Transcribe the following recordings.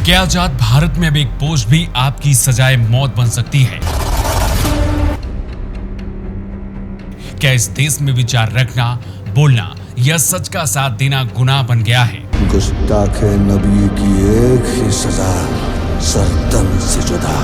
क्या आजाद भारत में अब एक पोस्ट भी आपकी सजाए मौत बन सकती है? क्या इस देश में विचार रखना, बोलना या सच का साथ देना गुनाह बन गया है? गुस्ताखे नबी की एक ही सजा, सर्दन से जुदा।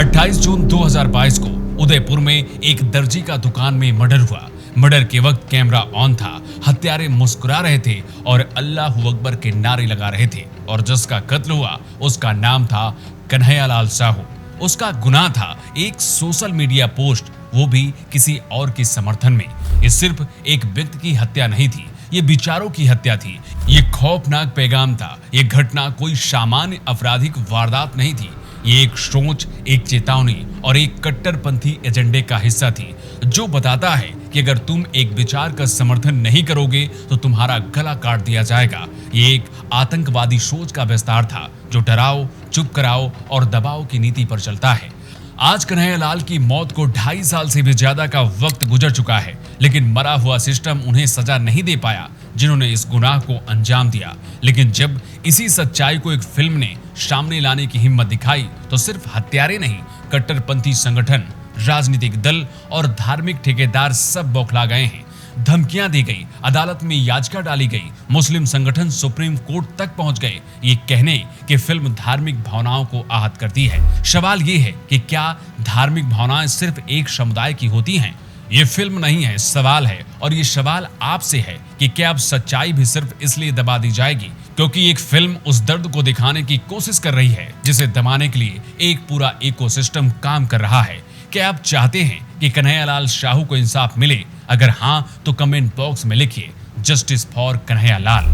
28 जून 2022 को उदयपुर में एक दर्जी का दुकान में मर्डर हुआ। मर्डर के वक्त कैमरा ऑन था, हत्यारे मुस्कुरा रहे थे और अल्लाहू अकबर के नारे लगा रहे थे। और जिसका कत्ल हुआ उसका नाम था कन्हैयालाल साहू। उसका गुनाह था एक सोशल मीडिया पोस्ट, वो भी किसी और के समर्थन में। ये सिर्फ एक व्यक्ति की हत्या नहीं थी, ये विचारों की हत्या थी। ये खौफनाक पैगाम था। ये घटना कोई सामान्य आपराधिक वारदात नहीं थी। ये एक सोच, एक चेतावनी और एक कट्टरपंथी एजेंडे का हिस्सा थी, जो बताता है कि अगर तुम एक विचार का समर्थन नहीं करोगे तो तुम्हारा गला काट दिया जाएगा। ये एक आतंकवादी सोच का विस्तार था, जो डराओ, चुप कराओ और दबाव की नीति पर चलता है। आज कन्हैयालाल की मौत को 2.5 साल से भी ज्यादा का वक्त गुजर चुका है, लेकिन मरा हुआ सिस्टम उन्हें सजा नहीं दे पाया जिन्होंने इस गुनाह को अंजाम दिया। लेकिन जब इसी सच्चाई को एक फिल्म ने सामने लाने की हिम्मत दिखाई तो सिर्फ हत्यारे नहीं, कट्टरपंथी संगठन, राजनीतिक दल और धार्मिक ठेकेदार सब बौखला गए हैं। धमकियां दी गई, अदालत में याचिका डाली गई, मुस्लिम संगठन सुप्रीम कोर्ट तक पहुंच गए, ये कहने कि फिल्म धार्मिक भावनाओं को आहत करती है। सवाल ये है कि क्या धार्मिक भावनाएं सिर्फ एक समुदाय की होती हैं? ये फिल्म नहीं है, सवाल है। और ये सवाल आपसे है कि क्या अब सच्चाई भी सिर्फ इसलिए दबा दी जाएगी क्योंकि एक फिल्म उस दर्द को दिखाने की कोशिश कर रही है जिसे दबाने के लिए एक पूरा इकोसिस्टम काम कर रहा है? क्या आप चाहते हैं कि कन्हैयालाल साहू को इंसाफ मिले? अगर हाँ तो कमेंट बॉक्स में लिखिए जस्टिस फॉर कन्हैयालाल।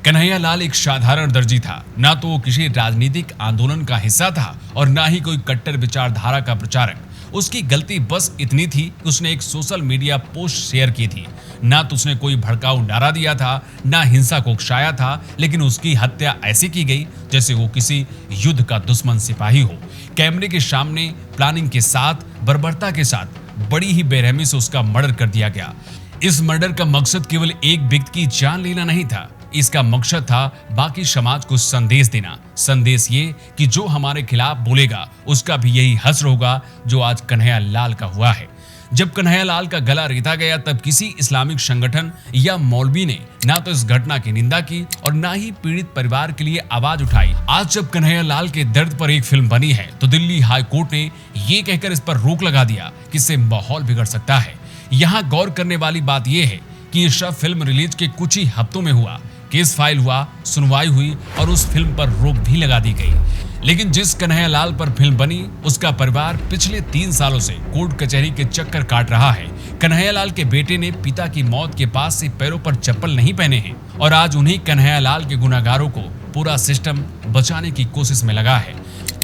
कन्हैयालाल एक साधारण दर्जी था, ना तो वो किसी राजनीतिक आंदोलन का हिस्सा था और ना ही कोई कट्टर विचारधारा का प्रचारक। उसकी गलती बस इतनी थी कि उसने एक सोशल मीडिया पोस्ट शेयर की थी। ना तो उसने कोई भड़काऊ नारा दिया था, ना हिंसा को उकसाया था, लेकिन उसकी हत्या ऐसी की गई जैसे वो किसी युद्ध का दुश्मन सिपाही हो। कैमरे के सामने प्लानिंग के साथ, बर्बरता के साथ, बड़ी ही बेरहमी से उसका मर्डर कर दिया गया। इस मर्डर का मकसद केवल एक व्यक्ति की जान लेना नहीं था, इसका मकसद था बाकी समाज को संदेश देना। संदेश ये कि जो हमारे खिलाफ बोलेगा उसका भी यही हश्र होगा जो आज कन्हैयालाल का हुआ है। जब कन्हैयालाल का गला रेता गया तब किसी इस्लामिक संगठन या मौलवी ने ना तो इस घटना की निंदा की और ना ही पीड़ित परिवार के लिए आवाज उठाई। आज जब कन्हैयालाल के दर्द पर एक फिल्म बनी है तो दिल्ली हाई कोर्ट ने ये कहकर इस पर रोक लगा दिया कि इससे माहौल बिगड़ सकता है। यहाँ गौर करने वाली बात यह है कि ये सब फिल्म रिलीज के कुछ ही हफ्तों में हुआ। केस फाइल हुआ, सुनवाई हुई और उस फिल्म पर रोक भी लगा दी गई। लेकिन जिस कन्हैयालाल पर फिल्म बनी उसका परिवार पिछले 3 सालों से कोर्ट कचहरी के चक्कर काट रहा है। कन्हैयालाल के बेटे ने पिता की मौत के पास से पैरों पर चप्पल नहीं पहने हैं और आज उन्हीं कन्हैयालाल के गुनाहगारों को पूरा सिस्टम बचाने की कोशिश में लगा है।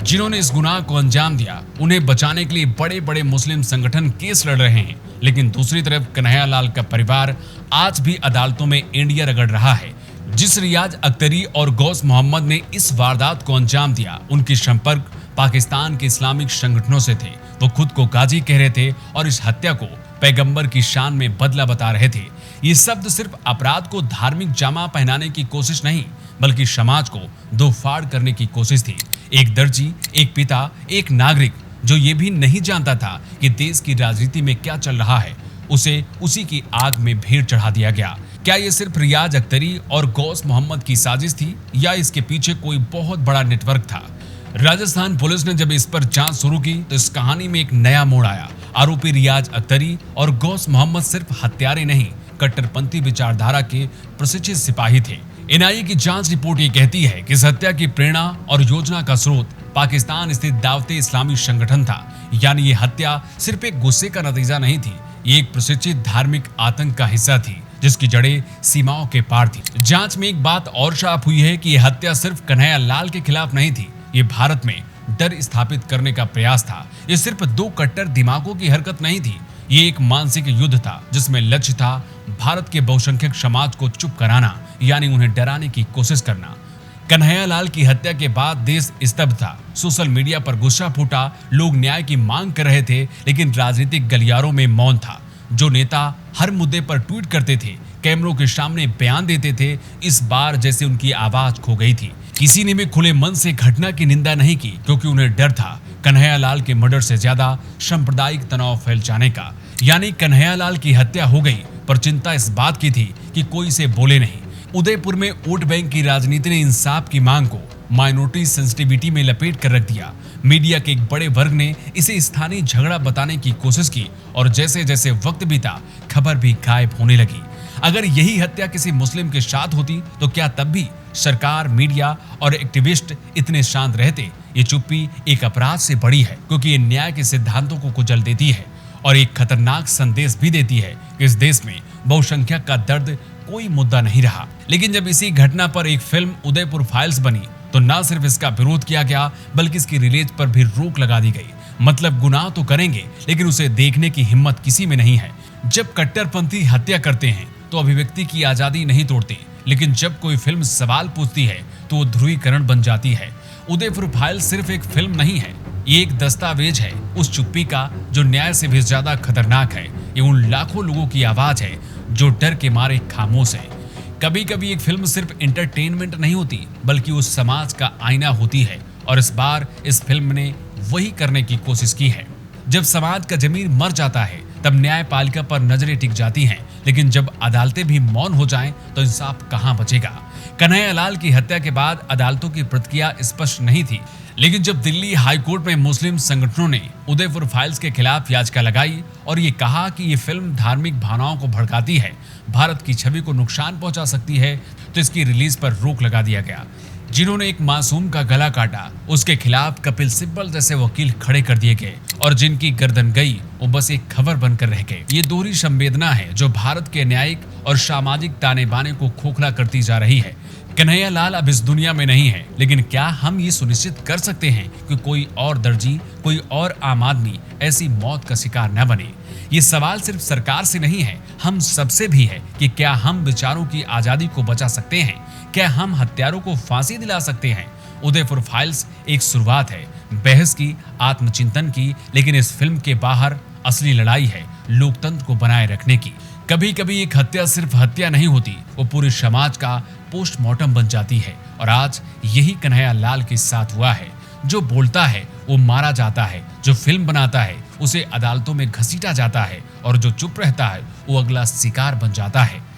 जिन्होंने इस गुनाह को अंजाम दिया उन्हें बचाने के लिए बड़े बड़े मुस्लिम संगठन केस लड़ रहे हैं, लेकिन दूसरी तरफ कन्हैयालाल का परिवार आज भी अदालतों में इंडिया रगड़ रहा है। जिस रियाज अख्तरी और गौस मोहम्मद ने इस वारदात को अंजाम दिया उनकी संपर्क पाकिस्तान के इस्लामिक संगठनों से थे। वो खुद को गाजी कह रहे थे और इस हत्या को पैगंबर की शान में बदला बता रहे थे। ये शब्द सिर्फ अपराध को धार्मिक जामा पहनाने की कोशिश नहीं बल्कि समाज को दो फाड़ करने की कोशिश थी। एक दर्जी, एक पिता, एक नागरिक जो ये भी नहीं जानता था कि देश की राजनीति में क्या चल रहा है, उसे उसी की आग में भेड़ चढ़ा दिया गया। क्या ये सिर्फ रियाज अख्तरी और गौस मोहम्मद की साजिश थी या इसके पीछे कोई बहुत बड़ा नेटवर्क था? राजस्थान पुलिस ने जब इस पर जांच शुरू की तो इस कहानी में एक नया मोड़ आया। आरोपी रियाज अख्तरी और गौस मोहम्मद सिर्फ हत्यारे नहीं, कट्टरपंथी विचारधारा के प्रशिक्षित सिपाही थे। एनआईए की जांच रिपोर्ट ये कहती है कि इस हत्या की प्रेरणा और योजना का स्रोत पाकिस्तान स्थित दावते इस्लामी संगठन था। यानी ये हत्या सिर्फ एक गुस्से का नतीजा नहीं थी, ये एक प्रशिक्षित धार्मिक आतंक का हिस्सा थी जिसकी जड़ें सीमाओं के पार थी। जांच में एक बात और साफ हुई है कि यह हत्या सिर्फ कन्हैयालाल के खिलाफ नहीं थी, ये भारत में डर स्थापित करने का प्रयास था। ये सिर्फ 2 कट्टर दिमागों की हरकत नहीं थी, ये एक मानसिक युद्ध था जिसमें लक्ष्य था भारत के बहुसंख्यक समाज को चुप कराना, यानी उन्हें डराने की कोशिश करना। कन्हैयालाल की हत्या के बाद देश स्तब्ध था। सोशल मीडिया पर गुस्सा फूटा, लोग न्याय की मांग कर रहे थे, लेकिन राजनीतिक गलियारों में मौन था। जो नेता हर मुद्दे पर ट्वीट करते थे, कैमरों के सामने बयान देते थे, इस बार जैसे उनकी आवाज खो गई थी। किसी ने भी खुले मन से घटना की निंदा नहीं की, क्योंकि उन्हें डर था कन्हैयालाल के मर्डर से ज्यादा सांप्रदायिक तनाव फैल जाने का। यानी कन्हैयालाल की हत्या हो गई, पर चिंता इस बात की थी कि कोई इसे बोले नहीं। उदयपुर में वोट बैंक की राजनीति ने इंसाफ की मांग को माइनॉरिटी सेंसिटिविटी में लपेट कर रख दिया। मीडिया के एक बड़े वर्ग ने इसे स्थानीय झगड़ा बताने की कोशिश की, और जैसे जैसे वक्त बीता खबर भी गायब होने लगी। अगर यही हत्या किसी मुस्लिम के साथ होती तो क्या तब भी सरकार, मीडिया और एक्टिविस्ट इतने शांत रहते? ये चुप्पी एक अपराध से बड़ी है, क्योंकि ये न्याय के सिद्धांतों को कुचल देती है और एक खतरनाक संदेश भी देती है कि इस देश में बहुसंख्यक का दर्द कोई मुद्दा नहीं रहा। लेकिन जब इसी घटना पर एक फिल्म उदयपुर फाइल्स बनी, तो न सिर्फ इसका विरोध किया गया, बल्कि इसकी रिलीज पर भी रोक लगा दी गई। मतलब गुनाह तो करेंगे, लेकिन उसे देखने की हिम्मत किसी में नहीं है। जब कट्टरपंथी हत्या करते हैं तो अभिव्यक्ति की आजादी नहीं तोड़ते, लेकिन जब कोई फिल्म सवाल पूछती है तो वो ध्रुवीकरण बन जाती है। उदयपुर फाइल्स सिर्फ एक फिल्म नहीं है, ये एक दस्तावेज है उस चुप्पी का जो न्याय से भी ज्यादा खतरनाक है। ये उन लाखों लोगों की आवाज है जो डर के मारे खामोश है। कभी कभी एक फिल्म सिर्फ एंटरटेनमेंट नहीं होती, बल्कि उस समाज का आईना होती है, और इस बार इस फिल्म ने वही करने की कोशिश की है। जब समाज का जमीर मर जाता है तब न्यायपालिका पर नजरें टिक जाती हैं, लेकिन जब अदालतें भी मौन हो जाएं तो इंसाफ कहां बचेगा? कन्हैयालाल की हत्या के बाद अदालतों की प्रतिक्रिया स्पष्ट नहीं थी, लेकिन जब दिल्ली हाई कोर्ट में मुस्लिम संगठनों ने उदयपुर फाइल्स के खिलाफ याचिका लगाई और ये कहा कि ये फिल्म धार्मिक भावनाओं को भड़काती है, भारत की छवि को नुकसान पहुंचा सकती है, तो इसकी रिलीज पर रोक लगा दिया गया। जिन्होंने एक मासूम का गला काटा, उसके खिलाफ कपिल सिब्बल जैसे वकील खड़े कर दिए गए, और जिनकी गर्दन गई वो बस एक खबर बनकर रह गए। ये दोहरी संवेदना है जो भारत के न्यायिक और सामाजिक ताने बाने को खोखला करती जा रही है। कन्हैयालाल अब इस दुनिया में नहीं है, लेकिन क्या हम ये सुनिश्चित कर सकते हैं कि कोई और दर्जी, कोई और आम आदमी ऐसी मौत का शिकार न बने? ये सवाल सिर्फ सरकार से नहीं है, हम सबसे भी है कि क्या हम विचारों की आजादी को बचा सकते हैं? क्या हम हत्यारों को फांसी दिला सकते हैं? उदयपुर फाइल्स एक शुरुआत है, बहस की, आत्मचिंतन की, लेकिन इस फिल्म के बाहर असली लड़ाई है लोकतंत्र को बनाए रखने की। कभी कभी एक हत्या सिर्फ हत्या नहीं होती, वो पूरे समाज का पोस्टमार्टम बन जाती है, और आज यही कन्हैयालाल के साथ हुआ है। जो बोलता है वो मारा जाता है, जो फिल्म बनाता है उसे अदालतों में घसीटा जाता है, और जो चुप रहता है वो अगला शिकार बन जाता है।